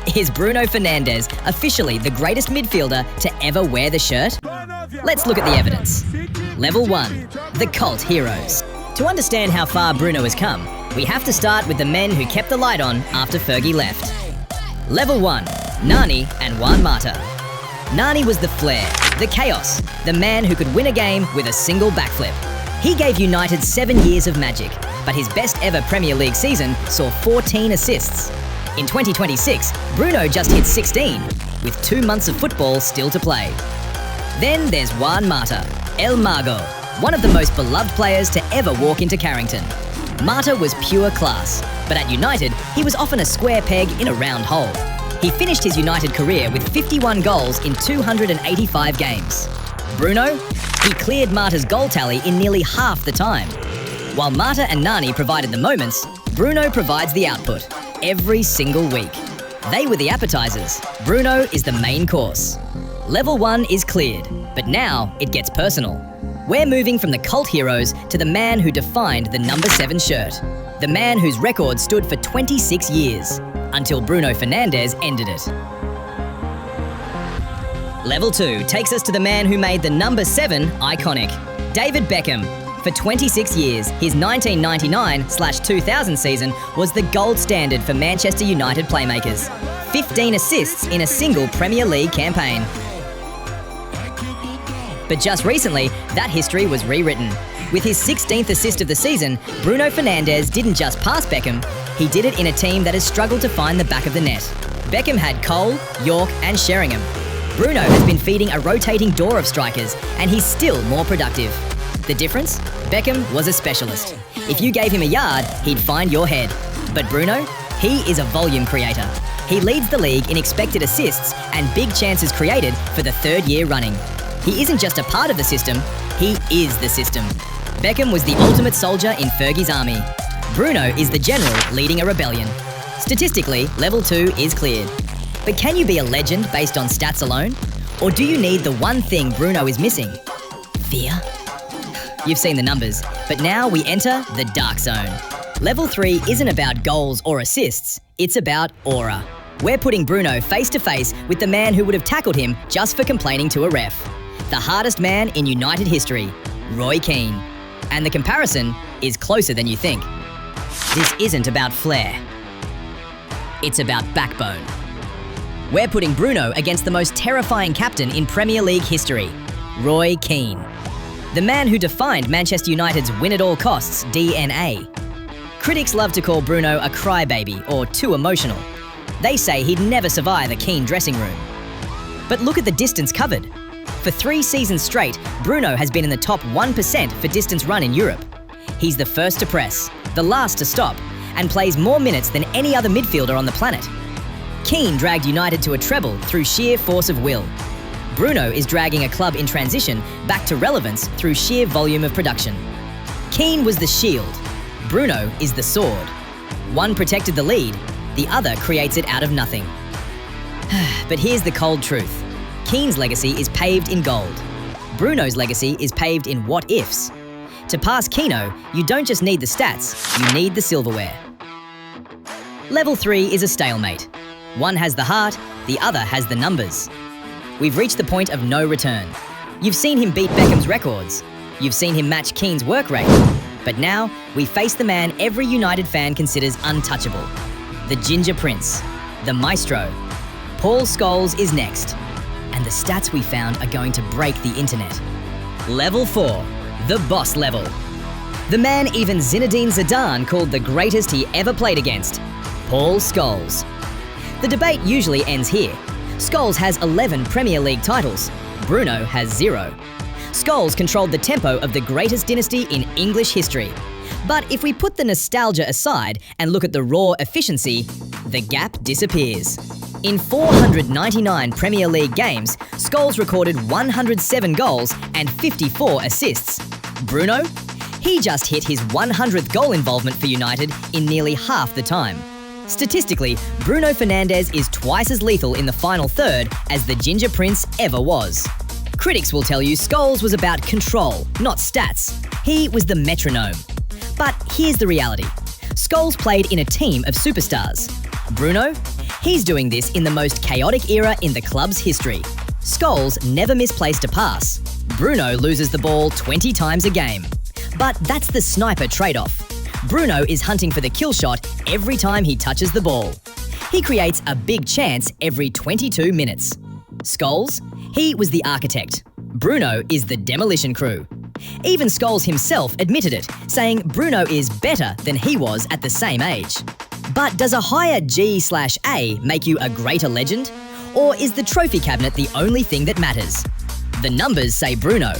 Is Bruno Fernandes officially the greatest midfielder to ever wear the shirt? Let's look at the evidence. Level 1. The Cult Heroes. To understand how far Bruno has come, we have to start with the men who kept the light on after Fergie left. Level 1. Nani and Juan Mata. Nani was the flair, the chaos, the man who could win a game with a single backflip. He gave United 7 years of magic, but his best ever Premier League season saw 14 assists. In 2026, Bruno just hit 16, with 2 months of football still to play. Then there's Juan Mata, El Mago, one of the most beloved players to ever walk into Carrington. Mata was pure class, but at United, he was often a square peg in a round hole. He finished his United career with 51 goals in 285 games. Bruno? He cleared Mata's goal tally in nearly half the time. While Mata and Nani provided the moments, Bruno provides the output, every single week. They were the appetizers. Bruno is the main course. Level 1 is cleared, but now it gets personal. We're moving from the cult heroes to the man who defined the number 7 shirt. The man whose record stood for 26 years, until Bruno Fernandes ended it. Level 2 takes us to the man who made the number 7 iconic, David Beckham. For 26 years, his 1999/2000 season was the gold standard for Manchester United playmakers. 15 assists in a single Premier League campaign. But just recently, that history was rewritten. With his 16th assist of the season, Bruno Fernandes didn't just pass Beckham, he did it in a team that has struggled to find the back of the net. Beckham had Cole, York and Sheringham. Bruno has been feeding a rotating door of strikers, and he's still more productive. The difference? Beckham was a specialist. If you gave him a yard, he'd find your head. But Bruno? He is a volume creator. He leads the league in expected assists and big chances created for the 3rd year running. He isn't just a part of the system, he is the system. Beckham was the ultimate soldier in Fergie's army. Bruno is the general leading a rebellion. Statistically, level 2 is cleared. But can you be a legend based on stats alone? Or do you need the one thing Bruno is missing? Fear? You've seen the numbers, but now we enter the dark zone. Level 3 isn't about goals or assists, it's about aura. We're putting Bruno face to face with the man who would have tackled him just for complaining to a ref. The hardest man in United history, Roy Keane. And the comparison is closer than you think. This isn't about flair. It's about backbone. We're putting Bruno against the most terrifying captain in Premier League history, Roy Keane. The man who defined Manchester United's win-at-all-costs DNA. Critics love to call Bruno a crybaby or too emotional. They say he'd never survive a Keane dressing room. But look at the distance covered. For 3 seasons straight, Bruno has been in the top 1% for distance run in Europe. He's the first to press, the last to stop, and plays more minutes than any other midfielder on the planet. Keane dragged United to a treble through sheer force of will. Bruno is dragging a club in transition back to relevance through sheer volume of production. Keane was the shield. Bruno is the sword. One protected the lead, the other creates it out of nothing. But here's the cold truth. Keane's legacy is paved in gold. Bruno's legacy is paved in what-ifs. To pass Keano, you don't just need the stats, you need the silverware. Level 3 is a stalemate. One has the heart, the other has the numbers. We've reached the point of no return. You've seen him beat Beckham's records. You've seen him match Keane's work rate. But now, we face the man every United fan considers untouchable. The Ginger Prince. The Maestro. Paul Scholes is next. And the stats we found are going to break the internet. Level 4. The boss level. The man even Zinedine Zidane called the greatest he ever played against. Paul Scholes. The debate usually ends here. Scholes has 11 Premier League titles. Bruno has 0. Scholes controlled the tempo of the greatest dynasty in English history. But if we put the nostalgia aside and look at the raw efficiency, the gap disappears. In 499 Premier League games, Scholes recorded 107 goals and 54 assists. Bruno? He just hit his 100th goal involvement for United in nearly half the time. Statistically, Bruno Fernandes is twice as lethal in the final third as the Ginger Prince ever was. Critics will tell you Scholes was about control, not stats. He was the metronome. But here's the reality. Scholes played in a team of superstars. Bruno? He's doing this in the most chaotic era in the club's history. Scholes never misplaced a pass. Bruno loses the ball 20 times a game. But that's the sniper trade-off. Bruno is hunting for the kill shot every time he touches the ball. He creates a big chance every 22 minutes. Scholes? He was the architect. Bruno is the demolition crew. Even Scholes himself admitted it, saying Bruno is better than he was at the same age. But does a higher G/A make you a greater legend? Or is the trophy cabinet the only thing that matters? The numbers say Bruno.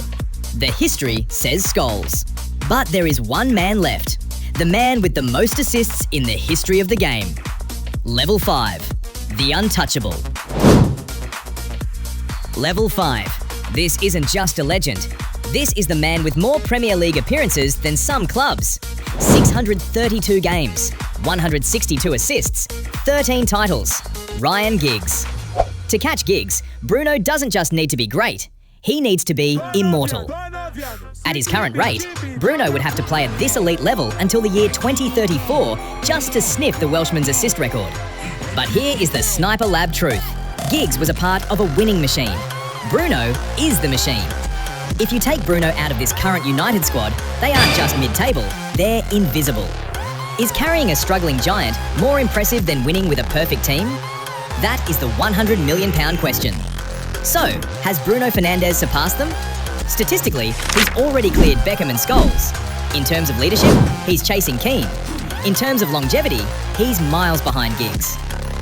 The history says Scholes. But there is one man left. The man with the most assists in the history of the game. Level 5. The untouchable. Level 5. This isn't just a legend. This is the man with more Premier League appearances than some clubs. 632 games, 162 assists, 13 titles. Ryan Giggs. To catch Giggs, Bruno doesn't just need to be great, he needs to be immortal. At his current rate, Bruno would have to play at this elite level until the year 2034 just to sniff the Welshman's assist record. But here is the Sniper Lab truth. Giggs was a part of a winning machine. Bruno is the machine. If you take Bruno out of this current United squad, they aren't just mid-table, they're invisible. Is carrying a struggling giant more impressive than winning with a perfect team? That is the £100 million question. So, has Bruno Fernandes surpassed them? Statistically, he's already cleared Beckham and Scholes. In terms of leadership, he's chasing Keane. In terms of longevity, he's miles behind Giggs.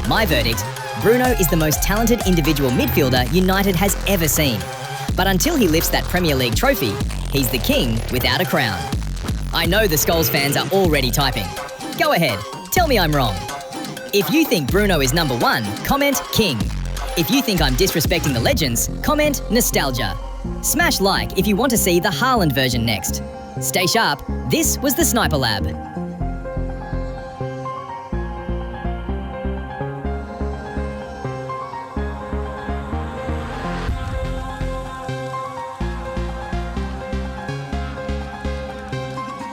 My verdict, Bruno is the most talented individual midfielder United has ever seen. But until he lifts that Premier League trophy, he's the king without a crown. I know the Scholes fans are already typing. Go ahead, tell me I'm wrong. If you think Bruno is number 1, comment king. If you think I'm disrespecting the legends, comment nostalgia. Smash like if you want to see the Haaland version next. Stay sharp, this was the Sniper Lab.